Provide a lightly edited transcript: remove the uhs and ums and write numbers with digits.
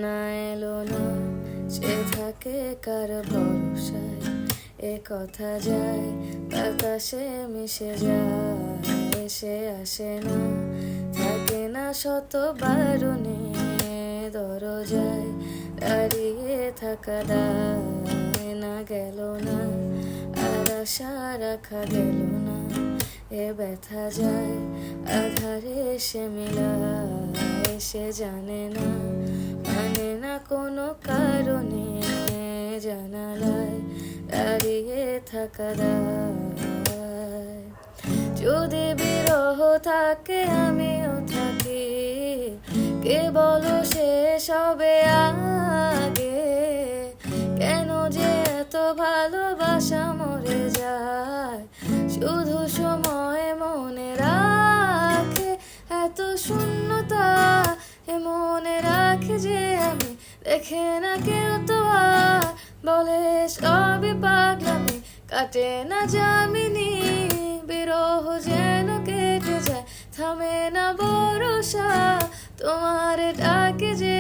না এলো না, সে থাকে কার ভরসায়, এ কথা যায় বাতাসে মিশে যায়, সে আসে না, থাকে না শত বারণে, দরজায় দাঁড়িয়ে থাকা দায়, না গেল না আর আশা রাখা গেল না, এ ব্যথা যায় আধারে সে মিলায়, সে জানে না মানে না কোনো কারণে, জানালায় দাঁড়িয়ে থাকা দায়। যদি বিরহ থাকে আমিও থাকি, কে বলো শেষ হবে আগে, কেন যে এত ভালোবাসা মরে যায়, শুধু সময় মনে রাখে এত শূন্যতা, এ মনে রাখে যে আমি দেখে না কেউ তো আর, বলে সবই পাগলামি কাটে না যামিনী, বিরহ যেন কেটে যায় থামে না ভরসা, তোমার ডাকে যে